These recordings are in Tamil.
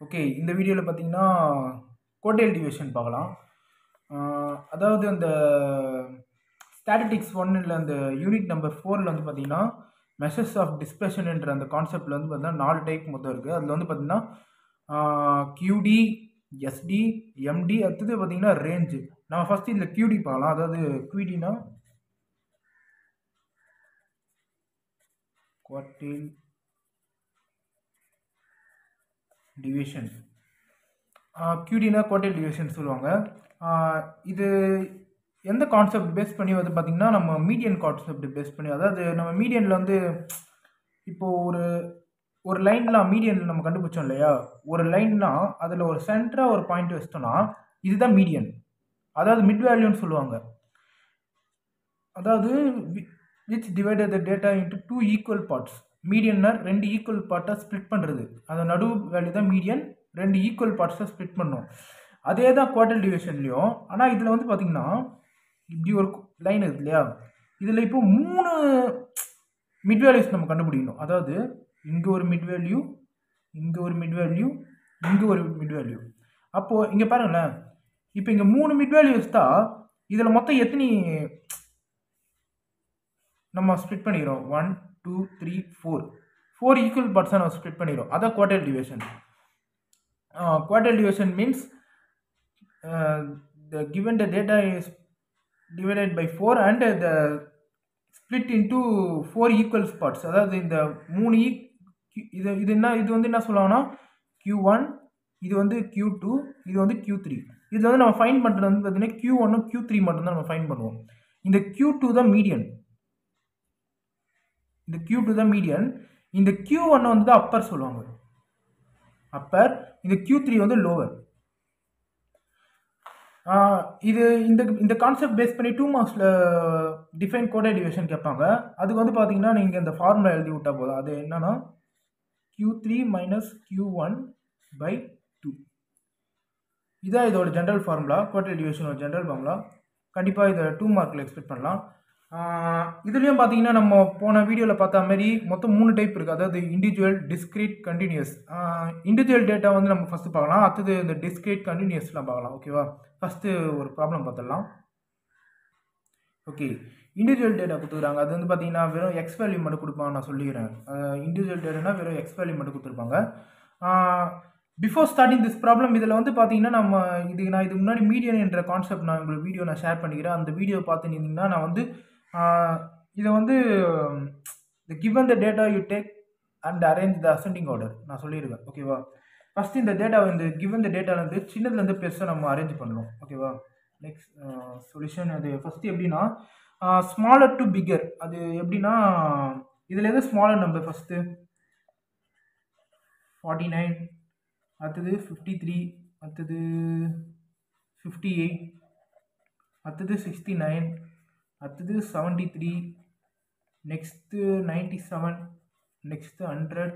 ஓகே, இந்த வீடியோவில் பார்த்தீங்கன்னா கோட்டேல் டிவிஷன் பார்க்கலாம். அதாவது அந்த ஸ்டாட்டிஸ்டிக்ஸ் 1ல் அந்த யூனிட் நம்பர் 4ல் வந்து பார்த்தீங்கன்னா மெஷர்ஸ் ஆஃப் டிஸ்பர்ஷன் என்ற அந்த கான்செப்டில் வந்து பார்த்தீங்கன்னா 4 டைப் மொத்தம் இருக்குது. அதில் வந்து பார்த்தீங்கன்னா கியூடி, எஸ்டி, எம்டி, அடுத்தது பார்த்தீங்கன்னா ரேஞ்சு. நம்ம ஃபஸ்ட்டு இதில் கியூடி பார்க்கலாம். அதாவது கியூடினா குவார்டைல் டிவிஷன். கியூடினா குவார்டைல் டிவிஷன் சொல்லுவாங்க. இது எந்த கான்செப்ட் பேஸ் பண்ணி வந்து பார்த்திங்கன்னா நம்ம மீடியன் கான்செப்ட் பேஸ் பண்ணி, அதாவது நம்ம மீடியனில் வந்து இப்போது ஒரு லைன்லாம் மீடியனில் நம்ம கண்டுபிடிச்சோம் இல்லையா, ஒரு லைன்னா அதில் ஒரு சென்டராக ஒரு பாயிண்ட் வச்சிட்டோன்னா இதுதான் மீடியன், அதாவது மிட் வேல்யூன்னு சொல்லுவாங்க. அதாவது which divided the data into 2 equal parts. மீடியன்னா 2 ஈக்குவல் பார்ட்டாக ஸ்ப்ளிட் பண்ணுறது, அந்த நடு வேல்யூ தான் மீடியன். 2 ஈக்குவல் பார்ட்ஸாக ஸ்ப்ளிட் பண்ணோம். அதே தான் குவார்டைல் டிவிஷன்லையும். ஆனால் இதில் வந்து பார்த்திங்கன்னா இப்படி ஒரு லைன் இருக்குது இல்லையா, இதில் இப்போ 3 மிட் வேல்யூஸ் நம்ம கண்டுபிடிக்கணும். அதாவது இங்கே ஒரு மிட் வேல்யூ, இங்கே ஒரு மிட் வேல்யூ, இங்கே ஒரு மிட் வேல்யூ. அப்போது இங்கே பாருங்களேன், இப்போ இங்கே 3 மிட் வேல்யூஸ் தான். இதில் மொத்தம் எத்தனை நம்ம ஸ்ப்ளிட் பண்ணிக்கிறோம்? 1 2 3 4 ஈக்குவல் பார்ட்ஸாக நம்ம ஸ்ப்ளிட் பண்ணிக்கிறோம். அதான் quartile division. Quartile division means the given the data is divided by 4 and the split into 4 equal parts. அதாவது இந்த 3 இது வந்து என்ன சொல்லுவாங்கன்னா Q1, இது வந்து Q2, இது வந்து Q3. இது வந்து நம்ம ஃபைண்ட் பண்ணுறது வந்து பார்த்தீங்கன்னா Q1 Q3 மட்டும்தான் நம்ம ஃபைண்ட் பண்ணுவோம். இந்த Q2 தான் மீடியன், இந்த Q2 தான் மீடியன். இந்த Q1 வந்து தான் அப்பர் சொல்லுவாங்க, அப்பர். இந்த Q3 வந்து லோவர். இது இந்த கான்செப்ட் பேஸ் பண்ணி 2 மார்க்ஸில் டிஃபைன் கோட்டேல் டிவிஷன் கேட்பாங்க. அதுக்கு வந்து பார்த்தீங்கன்னா நீங்கள் இந்த ஃபார்முலா எழுதி விட்டால் போதும். அது என்னன்னா Q3 மைனஸ் Q1 பை 2. இதான் இதோட ஜென்ரல் ஃபார்முலா, கோட்டேல் டிவிஷனோட ஜென்ரல் ஃபார்முலா. கண்டிப்பாக இதை 2 மார்க்கில் எக்ஸ்பெக்ட் பண்ணலாம். இதுலேயும் பார்த்தீங்கன்னா நம்ம போன வீடியோவில் பார்த்த மாதிரி மொத்தம் 3 டைப் இருக்குது. அதாவது individual, discrete, continuous. Individual data வந்து நம்ம ஃபஸ்ட்டு பார்க்கலாம், அடுத்தது இந்த டிஸ்கிரீட், கண்டினியூஸ்லாம் பார்க்கலாம். ஓகேவா, ஃபஸ்ட்டு ஒரு ப்ராப்ளம் பார்த்துடலாம். ஓகே, இண்டிவிஜுவல் டேட்டா கொடுத்துருக்காங்க. அது வந்து பார்த்தீங்கன்னா வெறும் எக்ஸ் வேல்யூ மட்டும் கொடுப்பாங்க. நான் சொல்லிக்கிறேன், இண்டிவிஜுவல் டேட்டானா வெறும் எக்ஸ் வேல்யூ மட்டும் கொடுத்துருப்பாங்க. பிஃபோர் ஸ்டார்டிங் திஸ் ப்ராப்ளம், இதில் வந்து பார்த்தீங்கன்னா நம்ம நான் இதுக்கு முன்னாடி மீடியன் என்ற கான்செப்ட் நான் உங்களுக்கு வீடியோ நான் ஷேர் பண்ணிக்கிறேன். அந்த வீடியோ பார்த்துருந்தீங்கன்னா நான் வந்து இதை வந்து the given the data you take and arrange the ascending order நான் சொல்லியிருக்கேன். ஓகேவா, ஃபஸ்ட்டு இந்த டேட்டா வந்து கிவன் த டேட்டாலேருந்து சின்னதுலேருந்து பெருசாக நம்ம அரேஞ்ச் பண்ணணும். ஓகேவா, நெக்ஸ்ட் சொல்யூஷன். அது ஃபஸ்ட்டு எப்படின்னா ஸ்மாலர் டு பிக்கர். அது எப்படின்னா இதில் எது ஸ்மாலர் நம்பர்? ஃபஸ்ட்டு 49, அடுத்தது 53, அடுத்தது 58, அடுத்தது 69, அடுத்தது 73, நெக்ஸ்ட்டு 97, நெக்ஸ்ட்டு 100.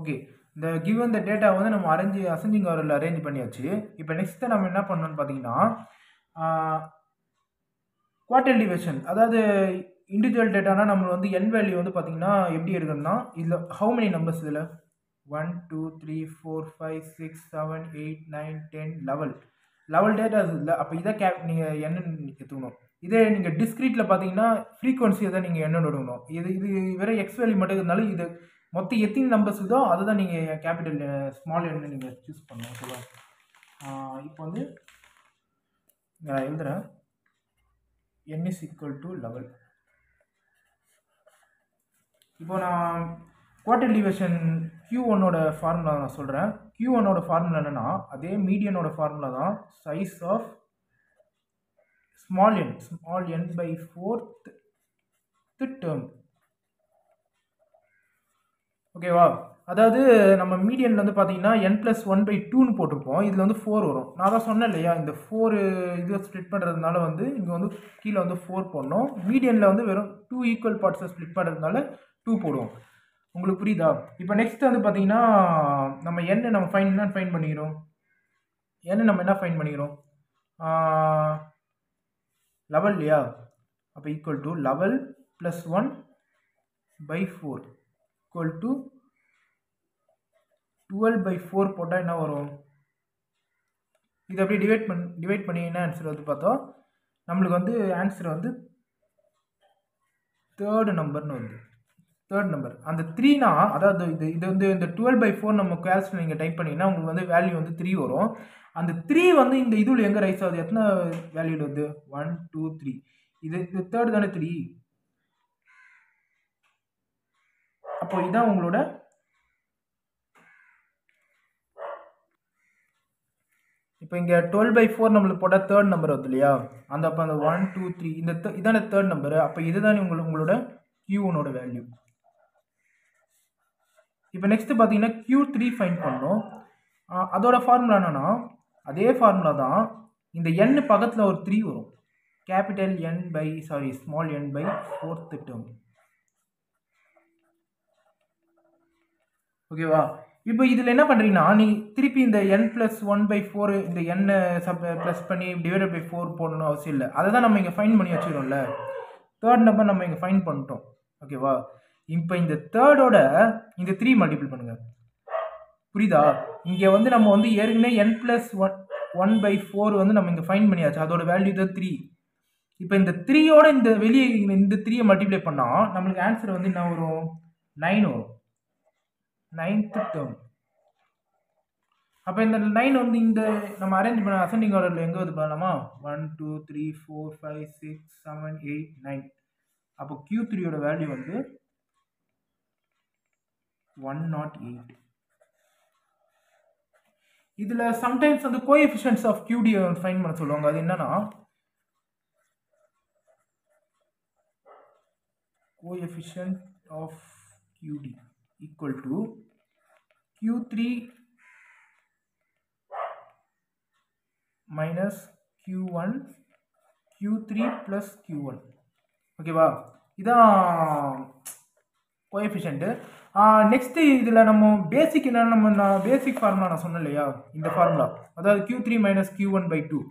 ஓகே, இந்த கிவன் த டேட்டா வந்து நம்ம அசெண்டிங் ஆர்டரில் அரேஞ்ச் பண்ணியாச்சு. இப்போ நெக்ஸ்ட்டு நம்ம என்ன பண்ணணும்னு பார்த்தீங்கன்னா குவார்டைல் டிவிஷன். அதாவது இண்டிவிஜுவல் டேட்டானா நம்ம வந்து என் வேல்யூ வந்து பார்த்தீங்கன்னா எப்படி எடுக்கணும்னா, இதில் ஹவு மெனி நம்பர்ஸ்? இதில் 1 2 3 4 5 6 7 8 9 10 11 டேட்டாஸ் இல்லை. அப்போ இதை நீங்கள் என்னன்னு எடுத்துக்கணும். இதே நீங்கள் டிஸ்கிரீட்டில் பார்த்தீங்கன்னா ஃப்ரீக்வன்சியை தான் நீங்கள் என்னென்னு எடுக்கணும். இது வெறும் எக்ஸ் வேல்யூ மட்டும் இருந்தாலும் இது மொத்தம் எத்தனை நம்பர்ஸ் இதோ அதை தான் நீங்கள் கேபிட்டல் ஸ்மால் எண்ணு நீங்கள் சூஸ் பண்ணணும். ஓகேவா, இப்போ வந்து நான் எழுதுகிறேன் n is equal to 11. இப்போ நான் குவார்டைல் டிவிஷன் Q1ஓட ஃபார்முலா நான் சொல்கிறேன். Q1ஓட ஃபார்முலா என்னென்னா அதே மீடியனோட ஃபார்முலா தான், size of small n by 4th term. ஓகேவா, அதாவது நம்ம மீடியனில் வந்து பார்த்தீங்கன்னா n+1/2ன்னு போட்டிருப்போம். இதில் வந்து 4 வரும். நான் தான் சொன்னேன் இல்லையா, இந்த 4 இது ஸ்ப்ளிட் பண்ணுறதுனால வந்து இங்கே வந்து கீழே வந்து 4 போடணும். மீடியனில் வந்து வெறும் 2 ஈக்குவல் பார்ட்ஸை ஸ்ப்ளிட் பண்ணுறதுனால 2 போடுவோம். உங்களுக்கு புரியுதா? இப்போ நெக்ஸ்ட் வந்து பார்த்தீங்கன்னா நம்ம என்ன ஃபைன் பண்ணிக்கிறோம்? நம்ம என்ன ஃபைன் பண்ணிக்கிறோம்? 11 இல்லையா? அப்போ equal to 11 + 1 by 4 equal to 12 by 4 போட்டால் என்ன வரும்? இது அப்படியே டிவைட் பண்ணி என்ன ஆன்சர் வந்து பார்த்தோம், நம்மளுக்கு வந்து ஆன்சர் வந்து தேர்ட் நம்பர்னு வருது. தேர்ட் நம்பர் அந்த 3னா, அதாவது இது வந்து இந்த 12 by 4 நம்ம கேல்குலேஷன் நீங்கள் டைப் பண்ணிங்கன்னா உங்களுக்கு வந்து வேல்யூ வந்து 3 வரும். அந்த 3 வந்து இந்த இதில் எங்கே ரைஸ் ஆகுது, எத்தனை வேல்யூ வருது? 1 2 3. இது தேர்ட் தானே 3. அப்போ இதான் உங்களோட இப்போ இங்கே 12 by 4 நம்மளுக்கு போட்டால் தேர்ட் நம்பர் வருது இல்லையா? அந்த அப்போ அந்த 1 2 3 இதான தேர்ட் நம்பரு. அப்போ இதுதான் உங்களோட Q1ஓட வேல்யூ. இப்போ நெக்ஸ்ட் பார்த்தீங்கன்னா Q3 ஃபைண்ட் பண்ணணும். அதோட ஃபார்முலா என்னன்னா, அதே ஃபார்முலா தான். இந்த n பக்கத்தில் ஒரு 3 வரும். Capital N by small n by 4th term. ஓகேவா? இப்போ இதில் என்ன பண்ணுறீங்கன்னா, நீங்கள் திருப்பி இந்த n+1/4 இந்த n ப்ளஸ் பண்ணி டிவைடட் பை 4 போடணும் அவசியம் இல்லை. அதை தான் நம்ம இங்கே ஃபைன் பண்ணி வச்சுக்கிறோம்ல. தேர்ட் நம்பர் நம்ம இங்கே ஃபைன் பண்ணிட்டோம். ஓகேவா? இப்போ இந்த தேர்டோட இந்த 3 மல்டிபிள் பண்ணுங்கள். புரியுதா? இங்கே வந்து நம்ம வந்து ஏற்கனவே n+1/4 வந்து நம்ம இங்கே ஃபைன் பண்ணியாச்சு. அதோட வேல்யூ தான் 3. இப்போ இந்த 3யோட இந்த வெளியே இந்த 3யை மல்டிப்ளை பண்ணால் நம்மளுக்கு ஆன்சர் வந்து என்ன வரும்? 9 வரும். 9th term. அப்போ இந்த 9 வந்து இந்த நம்ம அரேஞ்ச் பண்ண அசெண்டிங் ஆர்டரில் எங்கே வந்து பண்ணலாமா? 1 2 3 4 5 6 7 8 9. அப்போ Q3யோட வேல்யூ வந்து 108. இதில் சம்டைம்ஸ் வந்து கோஎஃபிஷியன்ட்ஸ் ஆஃப் QD ஃபைன் பண்ண சொல்லுவாங்க. அது என்னன்னா, coefficient of QD equal to Q3 minus Q1 Q3 plus Q1. ஓகேவா? இதான் கோஎஃபிஷியன்ட். நெக்ஸ்ட் இதில் நம்ம பேசிக் என்ன, நம்ம பேசிக் ஃபார்முலா நான் சொன்னேன் இல்லையா, இந்த ஃபார்முலா, அதாவது Q3 minus Q1/2.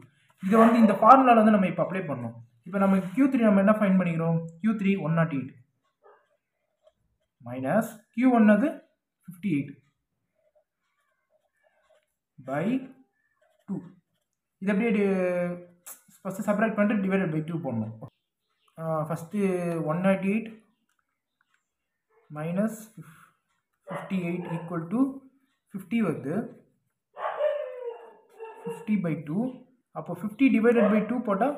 இதை வந்து இந்த ஃபார்முலாவில் வந்து நம்ம இப்போ அப்ளை பண்ணோம். இப்போ நம்ம Q3 நம்ம என்ன ஃபைன் பண்ணிக்கிறோம்? Q3 108 மைனஸ் Q1 அது 58 by 2. இது அப்படியே ஃபஸ்ட்டு செப்பரேட் பண்ணிட்டு டிவைடட் பை 2 போடணும். ஃபஸ்ட்டு 108 மைனஸ் 58 ஈக்குவல் டு 50 வருது. 50/2. அப்போ 50 டிவைடட் பை 2 போட்டால்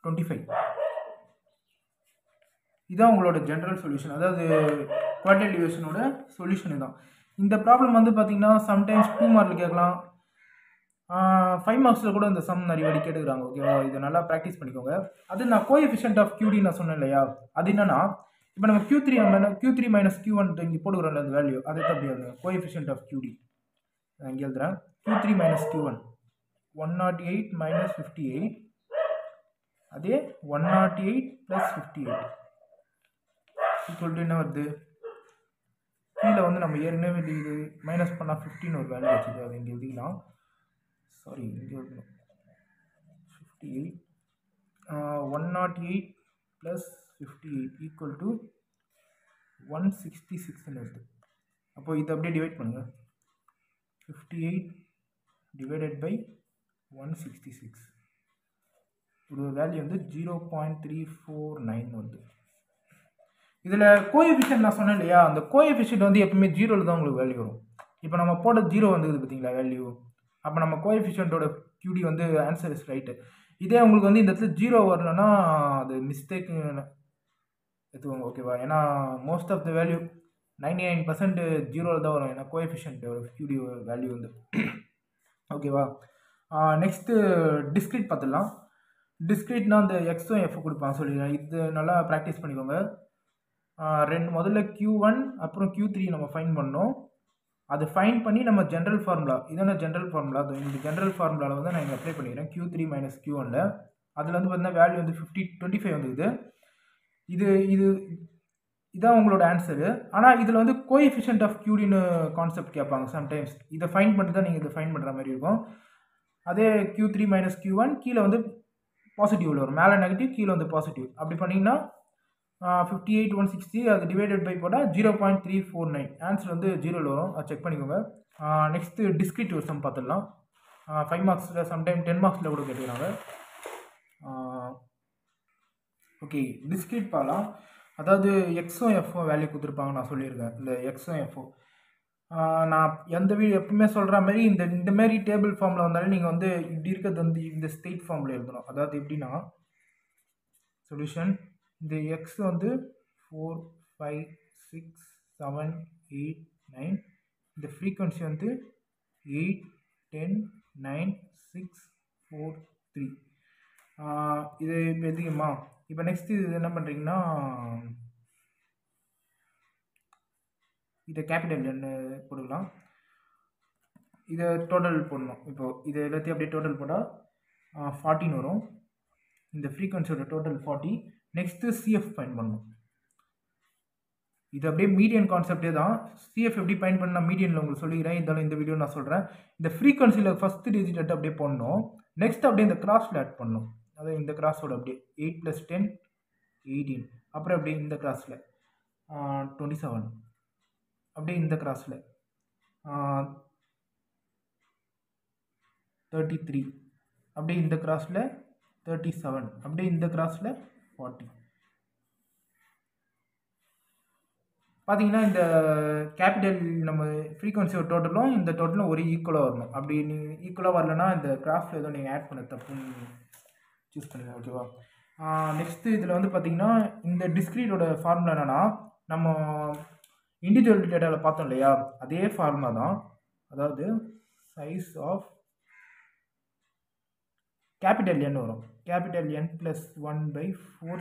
25. இதுதான் உங்களோட ஜென்ரல் சொல்யூஷன், அதாவது குவாட்ரேட்டிக் டிவிஷனோட சொல்யூஷன் இதுதான். இந்த ப்ராப்ளம் வந்து பார்த்தீங்கன்னா சம்டைம்ஸ் 2 மார்க்கில் கேட்கலாம், 5 மார்க்ஸில் கூட இந்த சம் நிறைய வாட்டி கேட்டுக்கிறாங்க. ஓகேவா? இதை நல்லா ப்ராக்டிஸ் பண்ணிக்கோங்க. அது நான் கோஎஃபிஷியன்ட் ஆஃப் QD நான் சொன்னேன் இல்லையா, அது என்னன்னா, இப்போ நம்ம Q3 மைனஸ் Q1 இங்கே போட்டுக்கிறோம்ல அந்த வேல்யூ, அதை தான் அப்படி எழுதுங்க. கோஎஃபிஷியன்ட் ஆஃப் QD நான் இங்கே எழுதுறேன். Q3 மைனஸ் Q1 108 மைனஸ் 58, அதே 108 ப்ளஸ் 58 ஈக்குவல் டு என்ன வருது? கீழே வந்து நம்ம ஏற்கனவே இது மைனஸ் பண்ணால் 15 ஒரு வேல்யூ வச்சுது, அது இங்கே எழுதிக்கலாம். சாரி, இங்கே எழுதணும். 58 108 ப்ளஸ் 58 ஈக்குவல் டு 166 வருது. அப்போ இதை அப்படியே டிவைட் பண்ணுங்கள். 58 டிவைடட் பை 166 ஒரு வேல்யூ வந்து 0.349 வருது. இதில் கோஎஃபிஷியன்ட் நான் சொன்னேன் இல்லையா, அந்த கோஎஃபிஷியன்ட் வந்து எப்பவுமே 0ல் தான் உங்களுக்கு வேல்யூ வரும். இப்போ நம்ம போட 0 வந்துது பார்த்தீங்களா வேல்யூ, அப்போ நம்ம கோஎஃபிஷியன்ட்டோட QD வந்து ஆன்சர் இஸ் ரைட்டு. இதே உங்களுக்கு வந்து இந்த இடத்துல 0 வரலன்னா அது மிஸ்டேக்கு எடுத்துக்கோங்க. ஓகேவா? ஏன்னா மோஸ்ட் ஆஃப் த வேல்யூ 99% 0ல் தான் வரும், ஏன்னா கோஎஃபிஷியன்ட்டோட QD வேல்யூ வந்து. ஓகேவா? நெக்ஸ்ட்டு டிஸ்கிரீட் பார்த்துடலாம். டிஸ்கிரீட்னா அந்த எக்ஸும் எஃப் கொடுப்பாங்க சொல்லிடுறேன். இது நல்லா ப்ராக்டிஸ் பண்ணிக்கோங்க. முதல்ல Q1 அப்புறம் Q3 நம்ம ஃபைன் பண்ணோம். அது ஃபைன் பண்ணி நம்ம ஜென்ரல் ஃபார்முலா, இதான ஜென்ரல் ஃபார்முலா, இந்த ஜென்ரல் ஃபார்முலாவில் வந்து நான் இங்கே அப்ளை பண்ணிக்கிறேன். Q3 மைனஸ் Q1ல் அதில் வந்து பார்த்தீங்கன்னா வேல்யூ வந்து 25 வந்துக்குது. இதான் உங்களோட ஆன்சரு. ஆனால் இதில் வந்து கோஎஃபிஷியன்ட் ஆஃப் QDன்னு கான்செப்ட் கேட்பாங்க சம்டைம்ஸ். இதை ஃபைன் பண்ணிட்டு தான் நீங்கள் இதை ஃபைன் பண்ணுற மாதிரி இருக்கும். அதே Q3 மைனஸ் Q1 கீழே வந்து பாசிட்டிவில் வரும், மேலே நெகட்டிவ் கீழே வந்து பாசிட்டிவ். அப்படி பண்ணிங்கன்னா 58,160 அது டிவைடட் பை போட்டால் 0.349 ஆன்சர் வந்து 0 வரும். அது செக் பண்ணிக்கோங்க. நெக்ஸ்ட்டு டிஸ்கிரிட் சம் பார்த்துடலாம். 5 மார்க்ஸில் சம்டைம் 10 மார்க்ஸில் கூட கேட்டுக்கிறாங்க. ஓகே, டிஸ்கிரிட் பார்க்கலாம். அதாவது எக்ஸும் எஃப்ஓ வேல்யூ கொடுத்துருப்பாங்க. நான் சொல்லியிருக்கேன் இந்த எக்ஸும் எஃப்ஓ. நான் எந்த எப்பவுமே சொல்கிற மாதிரி இந்த மாதிரி டேபிள் ஃபார்மில் வந்தாலும் நீங்கள் வந்து இப்படி இருக்கிறது வந்து இந்த ஸ்டேட் ஃபார்மில் எழுதணும். அதாவது எப்படின்னா சொல்யூஷன் இந்த எக்ஸ் வந்து 4, 5, 6, 7, 8, 9. இந்த ஃப்ரீக்வன்சி வந்து 8, 10, 9, 6, 4, 3. இது இப்போ எதுக்குமா இப்போ நெக்ஸ்ட்டு இது என்ன பண்ணுறீங்கன்னா இதை கேபிட்டல் என்ன போட்டுக்கலாம். இதை டோட்டல் போடணும். இப்போது இதை எல்லாத்தையும் அப்படியே டோட்டல் போட்டால் 14 வரும். இந்த ஃப்ரீக்வன்சியோட டோட்டல் 40. நெக்ஸ்ட்டு சிஎஃப் ஃபைண்ட் பண்ணணும். இது அப்படியே மீடியன் கான்செப்டே தான். சிஎஃப் எப்படி ஃபைண்ட் பண்ணால் மீடியனில் உங்களுக்கு சொல்லிக்கிறேன். இருந்தாலும் இந்த வீடியோ நான் சொல்கிறேன். இந்த ஃப்ரீக்வன்சியில் ஃபஸ்ட்டு டிஜிட் எடுத்து அப்படியே போடணும். நெக்ஸ்ட் அப்படியே இந்த கிராஸில் ஆட் பண்ணணும். அதாவது இந்த கிராஸோட அப்படியே 8 + 10 18. அப்புறம் அப்படியே இந்த கிராஸில் 27. அப்படியே இந்த கிராஸில் 33. அப்படியே இந்த கிராஸில் 37. அப்படியே இந்த கிராஸில் 40. பார்த்தீங்கன்னா இந்த கேபிட்டல் நம்ம ஃப்ரீக்வன்சியோட டோட்டலும் இந்த டோட்டலும் ஒரே ஈக்குவலாக வரணும். அப்படி ஈக்குவலாக வரலன்னா இந்த கிராஃபில் ஏதோ நீங்கள் ஆட் பண்ண தப்புன்னு சூஸ் பண்ணுங்கள். ஓகேவா? நெக்ஸ்ட்டு இதில் வந்து பார்த்தீங்கன்னா இந்த டிஸ்கிரீட்டோட ஃபார்முலா என்னென்னா நம்ம இண்டிவிஜுவல் டேட்டாவில் பார்த்தோம் இல்லையா, அதே ஃபார்முலா தான். அதாவது சைஸ் ஆஃப் கேபிட்டல் என் வரும். Capital n + 1/4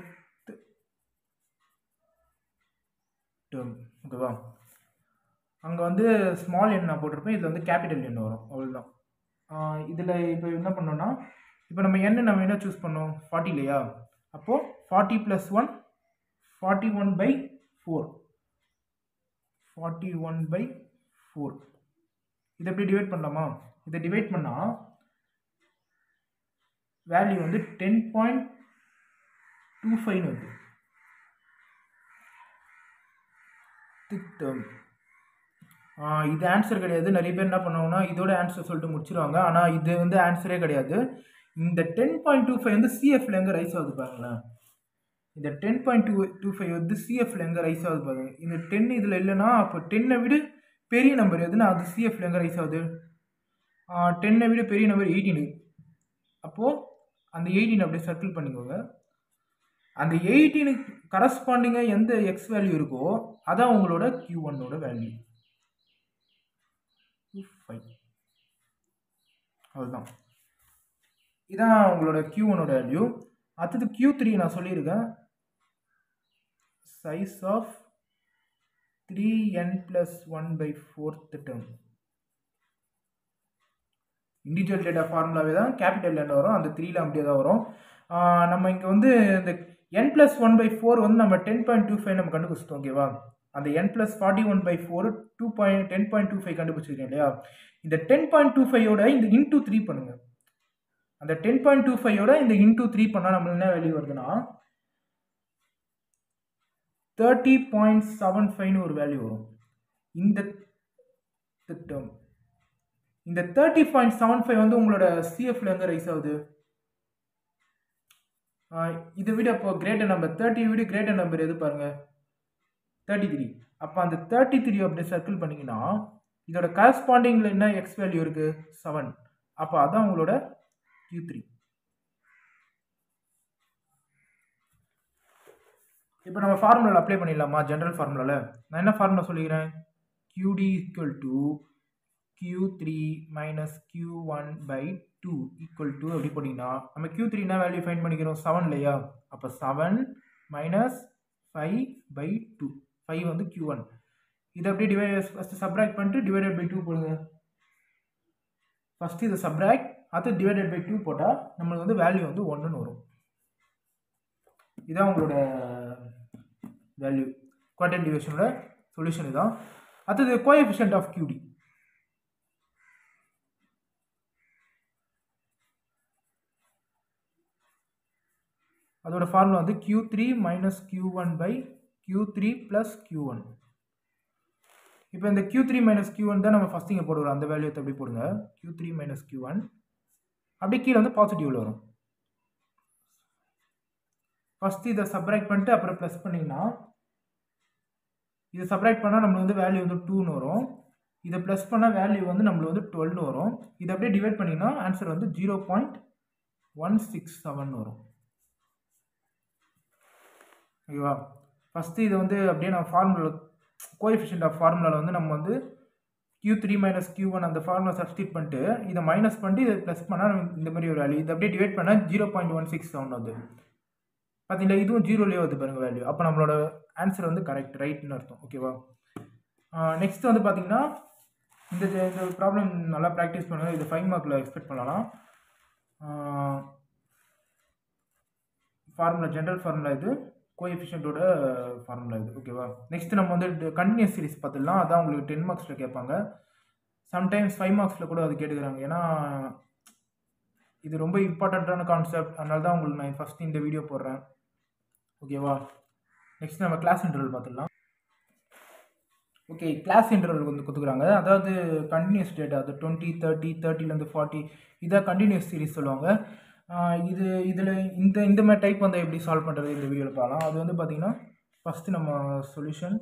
term. ஓகேவா? அங்கே வந்து ஸ்மால் என் நான் போட்டிருப்பேன். இதில் வந்து கேபிட்டல் என் வரும். அவ்வளோதான். இதில் இப்போ என்ன பண்ணோன்னா இப்போ நம்ம என்ன சூஸ் பண்ணோம் 40 இல்லையா? அப்போது 40 + 1 41/4. 41/4. இதை எப்படி டிவைட் பண்ணலாமா? இதை டிவைட் பண்ணால் வேல்யூ வந்து 10.25 வருது. டேர்ம். இது ஆன்சர் கிடையாது. நிறைய பேர் என்ன பண்ணுவாங்கன்னா இதோட ஆன்சர் சொல்லிட்டு முடிச்சிருவாங்க. ஆனால் இது வந்து ஆன்சரே கிடையாது. இந்த 10.25 வந்து சிஎஃப்ல எங்கே ரைஸ் ஆகுது பாருங்களேன். இந்த 10.25 வந்து சிஎஃப்ல எங்கே ரைஸ் ஆகுது பாருங்க. இந்த 10 இதில் இல்லைன்னா அப்போ 10ஐ விட பெரிய நம்பர் எதுனா அது சிஎஃப்ல எங்கே ரைஸ் ஆகுது. 10ஐ விட பெரிய நம்பர் 18. அப்போது அந்த 18 அப்படியே சர்க்கிள் பண்ணிக்கோங்க. அந்த 18க்கு கரஸ்பாண்டிங்காக எந்த எக்ஸ் வேல்யூ இருக்கோ அதான் உங்களோட Q1ஓட வேல்யூ. 5. அவ்வளோதான். இதான் உங்களோட Q1ஓட வேல்யூ. அடுத்தது Q3 நான் சொல்லியிருக்கேன். Size of 3n + 1/4 term. Individual data ஃபார்முலாவே தான் கேபிட்டல் என் வரும். அந்த 3ல அப்படியே தான் வரும். நம்ம இங்கே வந்து இந்த n + 1/4 வந்து நம்ம 10.25 நம்ம கண்டுபிடிச்சிட்டோம். ஓகேவா? அந்த n + 41/4 10.25 கண்டுபிடிச்சிருக்கேன் இல்லையா? இந்த 10.25ஓட இந்த இன்டூ 3 பண்ணுங்க. அந்த 10.25ஓட இந்த இன்டூ 3 பண்ணால் நம்மளுக்கு என்ன வேல்யூ வருதுன்னா 30.75 ஒரு வேல்யூ வரும். இந்த டேர்ம் இந்த 30.75 வந்து உங்களோட சிஎஃப்ல எங்கே ரைஸ் ஆகுது. இதை விட இப்போ கிரேட்டர் நம்பர் 30 விட கிரேட்டர் நம்பர் எது பாருங்க 33. அப்போ அந்த 33 அப்படியே சர்க்கிள் பண்ணிங்கன்னா இதோட கரஸ்பாண்டிங்கில் என்ன எக்ஸ் வேல்யூ இருக்கு 7. அப்போ அதான் உங்களோட Q3. இப்போ நம்ம ஃபார்முலாவில் அப்ளை பண்ணிடலாமா? ஜென்ரல் ஃபார்முலாவில் நான் என்ன ஃபார்முலா சொல்லிக்கிறேன்? QD = Q3 - Q1/2 = அப்படி போட்டிங்கன்னா நம்ம Q3 என்ன வேல்யூ ஃபைண்ட் பண்ணிக்கிறோம் 7 இல்லையா? அப்போ 7 - 5/2. 5 வந்து Q1. இதை அப்படியே ஃபஸ்ட்டு சப்ராக்ட் பண்ணிட்டு டிவைடட் பை 2 போடுங்க. ஃபஸ்ட்டு இதை சப்ராக்ட் அது டிவைடட் பை 2 போட்டால் நம்மளுக்கு வந்து வேல்யூ வந்து 1ன்னு வரும். இதான் உங்களோட வேல்யூ. குவாட்ரேட்டிக் டிவிஷனோட சொல்யூஷன் இதுதான். அடுத்தது கோஎஃபிஷியன்ட் ஆஃப் QD. அதோட ஃபார்முலா வந்து Q3 minus Q1 by Q3 plus Q1. இப்போ இந்த Q3 minus Q1 தான் நம்ம ஃபர்ஸ்ட் இங்கே போடுவோம். அந்த வேல்யூ எப்படி போடுங்க, Q3 minus Q1 அப்படியே கீழே வந்து பாசிட்டிவ்ல வரும். ஃபர்ஸ்ட் இதை சப்ராக்ட் பண்ணிட்டு அப்புறம் ப்ளஸ் பண்ணிங்கன்னா, இதை சப்ராக்ட் பண்ணால் நம்மளுக்கு வந்து வேல்யூ வந்து 2ன்னு வரும். இதை ப்ளஸ் பண்ணால் வேல்யூ வந்து நம்மளுக்கு வந்து 12ன்னு வரும். இதை அப்படியே டிவைட் பண்ணிங்கன்னா ஆன்சர் வந்து 0.167 வரும். ஓகேவா? ஃபஸ்ட்டு இதை வந்து அப்படியே நம்ம ஃபார்முலா கோஎஃபிஷியன்ட் ஆஃப் ஃபார்முலாவில் வந்து நம்ம வந்து Q3 minus Q1 அந்த ஃபார்முலா சப்ஸ்டிட் பண்ணிட்டு இதை மைனஸ் பண்ணிட்டு இதை ப்ளஸ் பண்ணால் இந்த மாதிரி ஒரு வேல்யூ, இதை அப்படியே டிவைட் பண்ணால் 0.167 வருது. பார்த்தீங்களா, இதுவும் ஜீரோலேயே வருது பாருங்கள் வேல்யூ. அப்போ நம்மளோட ஆன்சர் வந்து கரெக்ட், ரைட்னு அர்த்தம். ஓகேவா? நெக்ஸ்ட் வந்து பார்த்தீங்கன்னா இந்த ப்ராப்ளம் நல்லா ப்ராக்டிஸ் பண்ணுங்கள். இது 5 மார்க்கில் எக்ஸ்பெக்ட் பண்ணலாம். ஃபார்முலா ஜென்ரல் ஃபார்முலா இது, கோஎஃபிஷியன்ட்டோட ஃபார்முலா இது. ஓகேவா? நெக்ஸ்ட் நம்ம வந்து கண்டினியூஸ் சீரிஸ் பார்த்துடலாம். அதான் உங்களுக்கு 10 மார்க்ஸில் கேட்பாங்க. சம்டைம்ஸ் 5 மார்க்ஸில் கூட அது கேட்டுக்கிறாங்க. ஏன்னா இது ரொம்ப இம்பார்ட்டண்ட்டான கான்செப்ட், அதனால தான் உங்களுக்கு நான் ஃபஸ்ட்டு இந்த வீடியோ போடுறேன். ஓகேவா? நெக்ஸ்ட் நம்ம கிளாஸ் இன்டர்வல் பார்த்துடலாம். ஓகே, கிளாஸ் இன்டர்வல் வந்து கொடுத்துக்கிறாங்க. அதாவது கண்டினியூஸ் டேட்டா, அது 20, 30, 30லேருந்து 40 இதை கண்டினியூஸ் சீரிஸ் சொல்லுவாங்க. இதில் இந்த மாதிரி டைப் வந்து எப்படி சால்வ் பண்ணுறது இந்த வீடியோவில் பார்க்கலாம். அது வந்து பார்த்திங்கன்னா ஃபஸ்ட்டு நம்ம சொல்யூஷன்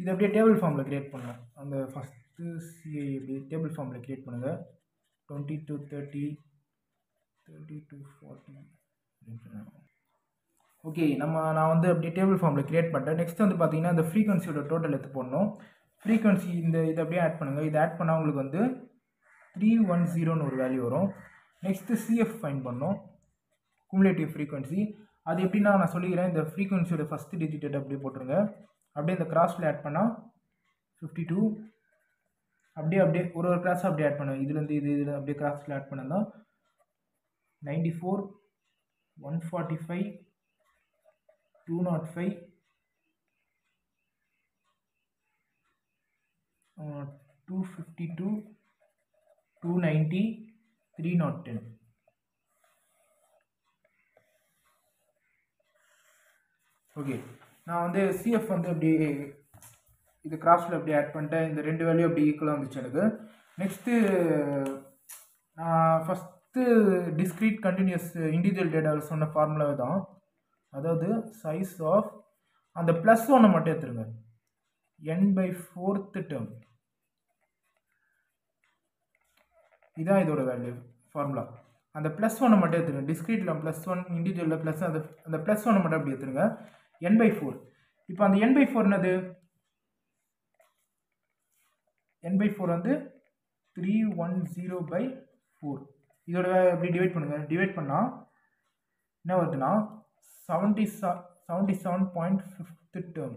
இதை அப்படியே டேபிள் ஃபார்மில் க்ரியேட் பண்ணுங்கள். அந்த ஃபஸ்ட்டு சிஐ எப்படி டேபிள் ஃபார்மில் க்ரியேட் பண்ணுங்கள். 20 to 30, 30 to 40. ஓகே, நான் வந்து அப்படியே டேபிள் ஃபார்மில் க்ரியேட் பண்ணிட்டேன். நெக்ஸ்ட் வந்து பார்த்தீங்கன்னா இந்த ஃப்ரீக்வன்சியோட டோட்டல் எடுத்து போடணும். ஃப்ரீக்வன்சி இதை அப்படியே ஆட் பண்ணுங்கள். இதை ஆட் பண்ணால் உங்களுக்கு வந்து 310ன்னு ஒரு வேல்யூ வரும். நெக்ஸ்ட்டு சிஎஃப் ஃபைண்ட் பண்ணோம், குமுலேட்டிவ் ஃப்ரீக்வன்சி. அது எப்படின்னா நான் சொல்லிக்கிறேன். இந்த ஃப்ரீக்வன்சியோட ஃபஸ்ட்டு டிஜிட் அப்படியே போட்டுருங்க. அப்படியே இந்த கிராஸில் ஆட் பண்ணால் 52, அப்படியே ஒரு கிராஸாக அப்படியே ஆட் பண்ணுங்கள். இதுலேருந்து இதில் அப்படியே கிராஸில் ஆட் பண்ணால் 94, 145, 205, 252, 290, 310. ஓகே, நான் வந்து சிஎஃப் வந்து அப்படி இது கிராஸில் அப்படி ஆட் பண்ணிட்டேன். இந்த ரெண்டு வேல்யூ அப்படி ஈக்குவலாக வந்துச்சு எனக்கு. நெக்ஸ்ட்டு நான் ஃபஸ்ட்டு டிஸ்க்ரீட் கண்டினியூஸ் இண்டிவிஜுவல் டேட்டாவில் சொன்ன ஃபார்முலா தான். அதாவது சைஸ் ஆஃப் அந்த ப்ளஸ் ஒன்னை மட்டும் எடுத்துருங்க, n/4th டேர்ம். இதான் இதோட வேல்யூ ஃபார்முலா. அந்த ப்ளஸ் ஒன்னை மட்டும் எடுத்துருங்க. டிஸ்க்ரீட்டில் +1, இண்டிவிஜுவலில் ப்ளஸ் அந்த ப்ளஸ் ஒன்னை மட்டும் அப்படி எடுத்துருங்க, n/4. இப்போ அந்த n/4 என்னது? n/4 வந்து 310/4. இதோட எப்படி டிவைட் பண்ணுங்கள். டிவைட் பண்ணால் என்ன வருதுன்னா 77.5th டேர்ம்.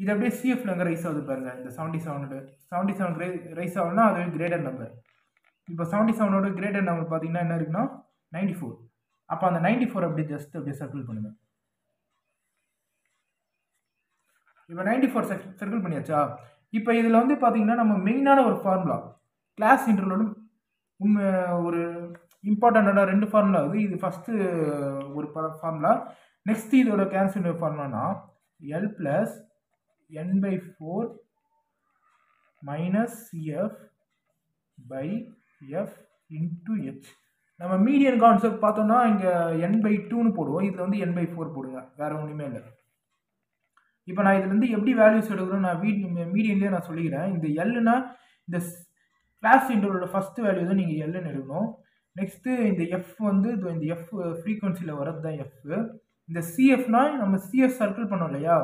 இது அப்படியே சிஎஃப்ல எங்கே ரைஸ் ஆகுது பாருங்கள். இந்த 77 ரைஸ் ஆகுதுன்னா அது கிரேட்டர் நம்பர். இப்போ 77ஓட கிரேட்டர் நம்பர் பார்த்தீங்கன்னா என்ன இருக்குன்னா 94. அப்போ அந்த 94 அப்படியே ஜஸ்ட் அப்படியே சர்க்கிள் பண்ணுங்கள். இப்போ 94 சர்க்கிள் பண்ணியாச்சா? இப்போ இதில் வந்து பார்த்தீங்கன்னா நம்ம மெயினான ஒரு ஃபார்முலா கிளாஸ் இன்டர்வலோட ஒரு இம்பார்ட்டண்ட்டான 2 ஃபார்முலா ஆகுது. இது ஃபஸ்ட்டு ஒரு ஃபார்முலா. நெக்ஸ்ட் இதோட கேன்சல் ஃபார்முலானா L + n/4 - CF/F × H. நம்ம மீடியன் கான்செப்ட் பார்த்தோம்னா இங்கே n/2ன்னு போடுவோம். இதில் வந்து n/4 போடுங்க, வேறு ஒன்றுமே இல்லை. இப்போ நான் இதுலேருந்து எப்படி வேல்யூஸ் எடுக்கணும் நான் மீடியன்லேயே நான் சொல்லிக்கிறேன். இந்த எல்லுனா இந்த கிளாஸ் இன்டர்வலோட ஃபஸ்ட்டு வேல்யூ தான் நீங்கள் எல்லுன்னு எடுக்கணும். நெக்ஸ்ட்டு இந்த எஃப் வந்து இந்த எஃப் ஃப்ரீக்வன்சியில் வரது தான் எஃப். இந்த சிஎஃப்னா நம்ம சிஎஃப் சர்க்கிள் பண்ணோம் இல்லையா,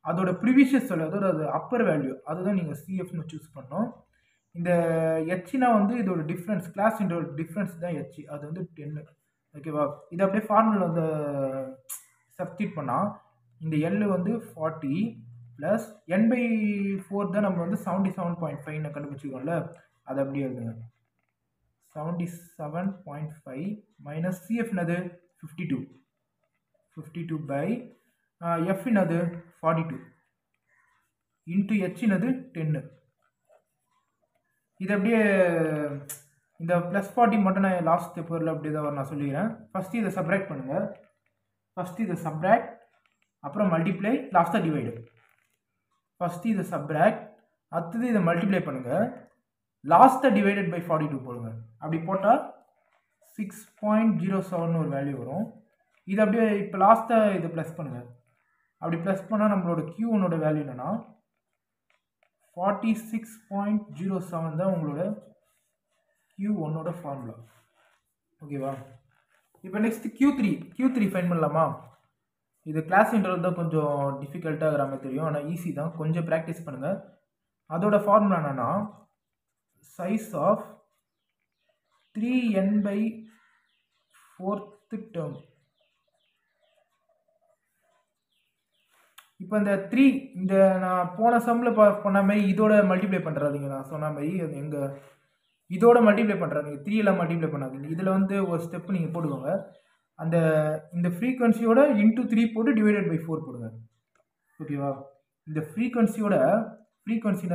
அதோட ப்ரிவிஷியஸ் வேல்யூ, அதோட அது அப்பர் வேல்யூ, அதுதான் நீங்கள் சிஎஃப்னு சூஸ் பண்ணோம். இந்த ஹெச்னா வந்து இதோட டிஃப்ரென்ஸ், கிளாஸ் இன்டர்வல் டிஃப்ரென்ஸ் தான் ஹெச், அது வந்து 10. ஓகேவா? இதை அப்படியே ஃபார்முலா வந்து சப்ஸ்டிட் பண்ணால் இந்த எல் வந்து 40 ப்ளஸ் n/4 தான் நம்ம வந்து 77.5 கண்டுபிடிச்சிக்கோம்ல, அதை அப்படியே எழுதுங்க. 77.5 மைனஸ் சிஎஃப் என்னது 52, 52/f என்னது 42 இன்ட்டு ஹெச் என்னது 10. இது அப்படியே இந்த +40 மட்டும் நான் லாஸ்ட் பேப்பரில் அப்படி தான் வரும் நான் சொல்லிக்கிறேன். ஃபஸ்ட்டு இதை சப்ராக்ட் பண்ணுங்கள். ஃபஸ்ட்டு இதை சப்ராக்ட், அப்புறம் மல்டிப்ளை, லாஸ்ட்டாக டிவைடு. ஃபஸ்ட்டு இதை சப்ராக்ட், அடுத்தது இதை மல்டிப்ளை பண்ணுங்கள், லாஸ்ட்டாக டிவைடட் பை 42 போடுங்க. அப்படி போட்டால் 6.07 ஒரு வேல்யூ வரும். இது அப்படியே இப்போ லாஸ்ட்டாக இதை ப்ளஸ் பண்ணுங்கள். அப்படி ப்ளஸ் பண்ணால் நம்மளோட Q1ஓட வேல்யூ என்னென்னா 46.07 தான் உங்களோட Q1ஓட ஃபார்முலா. ஓகேவா? இப்போ நெக்ஸ்ட் Q3 ஃபைன் பண்ணலாமா? இது கிளாஸ் இன்டர்வல் தான் கொஞ்சம் டிஃபிகல்ட்டாக இருக்கிற மாதிரி தெரியும், ஆனால் ஈஸி தான், கொஞ்சம் ப்ராக்டிஸ் பண்ணுங்கள். அதோட ஃபார்முலா என்னென்னா சைஸ் ஆஃப் 3n/4 டேர்ம். இப்போ இந்த 3 இந்த நான் போன சம்மில் பண்ண மாதிரி இதோட மல்டிப்ளை பண்ணுறாதீங்க. நான் சொன்ன மாதிரி அது எங்கள் இதோட மல்டிப்ளை பண்ணுறாதீங்க, 3 எல்லாம் மல்டிப்ளை பண்ணாதீங்க. இதில் வந்து ஒரு ஸ்டெப் நீங்கள் போட்டுக்கோங்க. இந்த ஃப்ரீக்வன்சியோட இன்ட்டு 3 போட்டு டிவைடட் பை 4 போடுங்க. ஓகேவா? இந்த ஃப்ரீக்வன்சி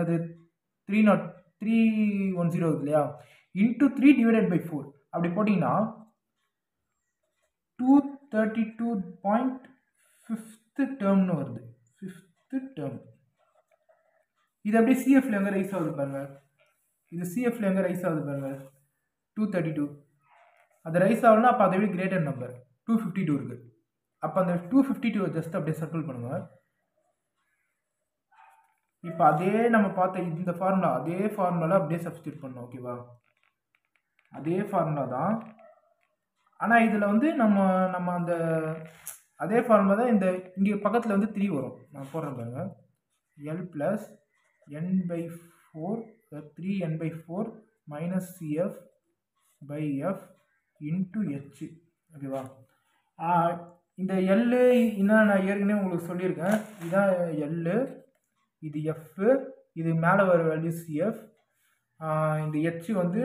அது 310 இருக்கு இல்லையா, இன்ட்டு 3 டிவைடட் பை 4 அப்படி போட்டிங்கன்னா 232.5th டேர்ம்னு வருது. 5th term. இது அப்படியே சிஎஃப்ல எங்கே ரைஸ் ஆகுது பாருங்க. இது சிஎஃப்ல எங்கே ரைஸ் ஆகுது பாருங்க, 232. அது ரைஸ் ஆகணும்னா அப்போ அதை விட கிரேட்டர் நம்பர் 252 இருக்கு. அப்போ அந்த 252 ஜஸ்ட் அப்படியே சர்க்கிள் பண்ணுங்க. இப்போ அதே நம்ம பார்த்த இந்த ஃபார்முலா, அதே ஃபார்முலா அப்படியே சப்ஸ்டியூட் பண்ணணும். ஓகேவா? அதே ஃபார்முலா தான், ஆனால் இதில் வந்து நம்ம அந்த அதே ஃபார்முலா தான் இந்த இங்கே பக்கத்தில் வந்து 3 வரும். நான் போடுறேன் பாருங்க. L + n/4 3n/4 - CF/F into H. ஓகேவா? இந்த L என்ன நான் ஏற்கனவே உங்களுக்கு சொல்லியிருக்கேன். இதுதான் L, இது F, இது மேலே வர வேல்யூ CF, இந்த H வந்து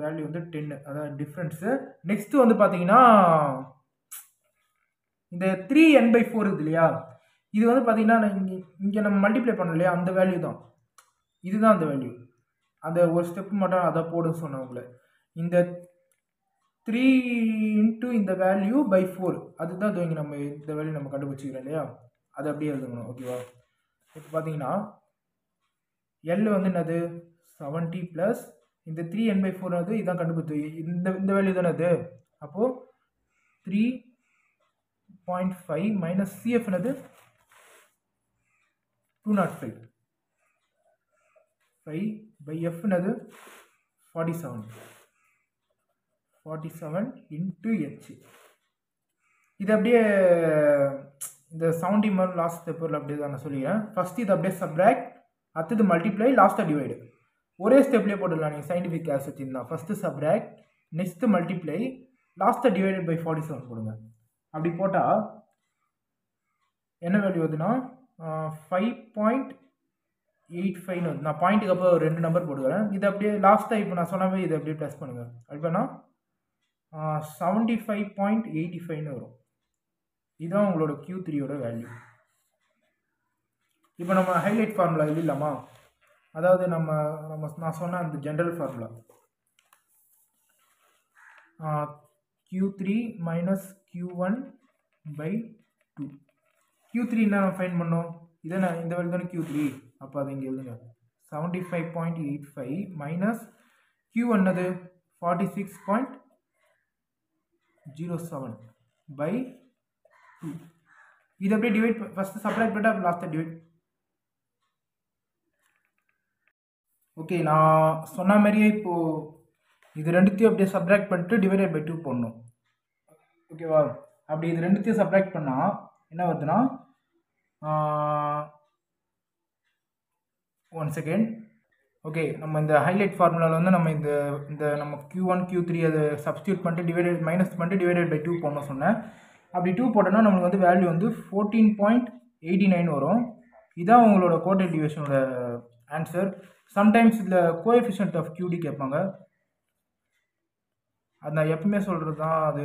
வேல்யூ வந்து 10, அதான் டிஃப்ரென்ஸு. நெக்ஸ்ட்டு வந்து பார்த்தீங்கன்னா இந்த 3n/4 இருக்குது இல்லையா, இது வந்து பார்த்தீங்கன்னா இங்கே நம்ம மல்டிப்ளை பண்ணோம் இல்லையா, அந்த வேல்யூ தான், இதுதான் அந்த வேல்யூ. அந்த ஒரு ஸ்டெப் மட்டும் அதை போடுன்னு சொன்னவங்கள. இந்த 3 இன்ட்டு இந்த வேல்யூ பை 4 அதுதான் இங்கே நம்ம இந்த வேல்யூ நம்ம கண்டுபிடிச்சிக்கிறோம் இல்லையா, அது அப்படியே எழுதுக்கணும். ஓகேவா? இப்போ பார்த்தீங்கன்னா L வந்து என்னது 70 ப்ளஸ் இந்த 3n/4 அது இதான் கண்டுபிடிச்சி இந்த வேல்யூ தானே அது. அப்போது 3.5 மைனஸ் CF என்னது 205 பை F என்னது 47 இன்ட்டு H. இது அப்படியே இந்த 70 மாதிரி லாஸ்ட் பேப்பரில் அப்படியே தான் நான் சொல்லிக்கிறேன். ஃபஸ்ட்டு இது அப்படியே சப்ராக்ட், அடுத்தது மல்டிப்ளை, லாஸ்ட்டாக டிவைடு. ஒரே ஸ்டெப்லேயே போட்டுடலாம் நீங்கள் சயின்டிஃபிக் கிளாஸ் வச்சுருந்தா. ஃபஸ்ட்டு சப்ராக்ட், நெக்ஸ்ட்டு மல்டிப்ளை, லாஸ்ட்டாக டிவைடட் பை 47 போடுங்க. அப்படி போட்டால் என்ன வேல்யூ வருதுன்னா 5.85 வருது. நான் பாயிண்ட்டுக்கு அப்போ ஒரு 2 நம்பர் போட்டுக்கிறேன். இது அப்படியே லாஸ்ட்டாக இப்போ நான் சொன்ன மாதிரி இதை அப்படியே ப்ளஸ் பண்ணுங்கள். அப்படின்னா 75.85 வரும். இதுதான் உங்களோட Q3யோட வேல்யூ. இப்போ நம்ம ஹைலைட் ஃபார்முலா எழுதிடலாமா? அதாவது நான் சொன்ன அந்த general formula Q3 minus Q1/2. Q3 என்ன நம்ம ஃபைன் பண்ணோம், இதை இந்த வேல்யூ தானே Q3. அப்போ அது இங்கே எழுதுங்க. 75.85 மைனஸ் Q1 அது 46.07/2. இது அப்படியே டிவைட் ஃபஸ்ட்டு சப்ராக்ட் பண்ணிட்டு லாஸ்ட்டாக டிவைட். ஓகே, நான் சொன்ன மாதிரியே இப்போது இது ரெண்டுத்தையும் அப்படியே சப்ராக்ட் பண்ணிட்டு டிவைடட் பை 2 போடணும். ஓகேவா? அப்படி இது ரெண்டுத்தையும் சப்ராக்ட் பண்ணால் என்ன வருதுன்னா 1 செகண்ட். ஓகே, நம்ம இந்த ஹைலைட் ஃபார்முலாவில் வந்து நம்ம இந்த நம்ம Q1 Q3 அதை சப்ஸ்டியூட் பண்ணிட்டு மைனஸ் பண்ணிட்டு டிவைடட் பை 2 போடணும் சொன்னேன். அப்படி 2 போட்டோன்னா நம்மளுக்கு வந்து வேல்யூ வந்து 14.89 வரும். இதுதான் உங்களோட கோடட் டிவிஷனோட ஆன்சர். சம்டைம்ஸ் இதில் கோஎஃபிஷியன்ட் ஆஃப் QD கேட்பாங்க. அது நான் எப்பவுமே சொல்கிறது தான், அது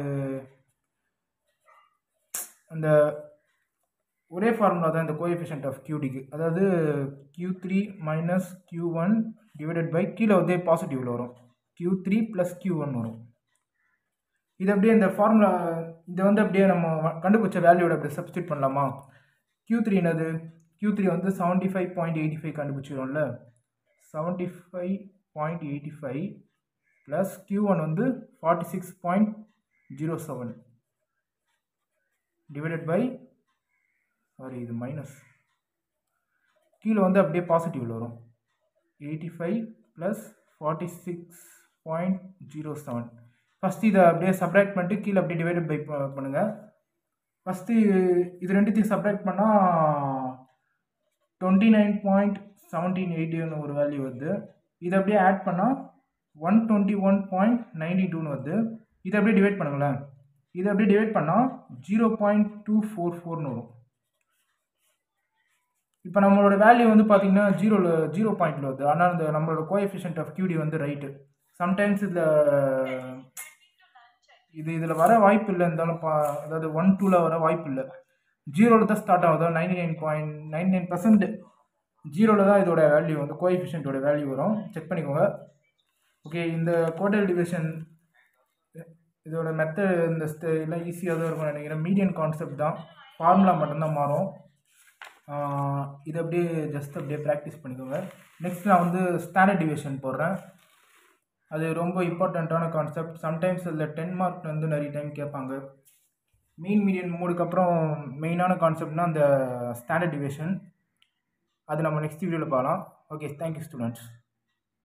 அந்த ஒரே ஃபார்முலா தான் இந்த கோஎஃபிஷியன்ட் ஆஃப் QDக்கு. அதாவது Q3 minus Q1 divided by கீழே வந்து பாசிட்டிவில் வரும், Q3 + Q1 வரும். இது அப்படியே இந்த ஃபார்முலா இதை வந்து அப்படியே நம்ம கண்டுபிடிச்ச வேல்யூவோட அப்படியே சப்ஸ்டியூட் பண்ணலாமா? Q3 என்னது? Q3 வந்து 75.85 கண்டுபிடிச்சிடும்ல. 75.85 ப்ளஸ் Q1 வந்து 46.07 டிவைடட் பை, சாரி இது மைனஸ், கீழே வந்து அப்படியே பாசிட்டிவில் வரும். 85 ப்ளஸ் 46.07. ஃபஸ்ட்டு இதை அப்படியே சப்ராக்ட் பண்ணிட்டு கீழே அப்படியே டிவைடட் பை பண்ணுங்கள். ஃபஸ்ட்டு இது ரெண்டுத்தையும் சப்ராக்ட் பண்ணால் 29.1780 ஒரு வேல்யூ வருது. இதை அப்படியே ஆட் பண்ணால் 121.92 வருது. இதை அப்படியே டிவைட் பண்ணுங்களேன். இதை அப்படியே டிவைட் பண்ணால் 0.244 வரும். இப்போ நம்மளோட வேல்யூ வந்து பார்த்தீங்கன்னா 0 பாயிண்டில் வருது. ஆனால் இந்த நம்மளோட கோஎஃபிஷியன்ட் ஆஃப் QD வந்து ரைட்டு. சம்டைம்ஸ் இதில் வர வாய்ப்பு இல்லை, இருந்தாலும் அதாவது 1, 2ல் வர வாய்ப்பு இல்லை. 0ல் தான் ஸ்டார்ட் ஆகுது. 99.99% 0ல் தான் இதோட வேல்யூ வந்து கோஎஃபிஷியன்ட்டோட வேல்யூ வரும். செக் பண்ணிக்கோங்க. ஓகே, இந்த குவார்டைல் டிவிஷன் இதோட மெத்தட் இந்த எல்லாம் ஈஸியாக தான் இருக்கும்னு நினைக்கிறேன். மீடியன் கான்செப்ட் தான், ஃபார்முலா மட்டும்தான் மாறும். இதை அப்படியே ஜஸ்ட் அப்படியே ப்ராக்டிஸ் பண்ணிக்கோங்க. நெக்ஸ்ட் நான் வந்து ஸ்டாண்டர்ட் டிவிஷன் போடுறேன். அது ரொம்ப இம்பார்ட்டண்ட்டான கான்செப்ட். சம்டைம்ஸ் அதில் 10 மார்க் வந்து நிறைய டைம் கேட்பாங்க. மீன் மீடியன் மோடுக்கு அப்புறம் மெயினான கான்செப்ட்னா அந்த ஸ்டாண்டர்ட் டிவிஷன். அது நம்ம நெக்ஸ்ட் வீடியோவில் பார்க்கலாம். Okay, thank you students.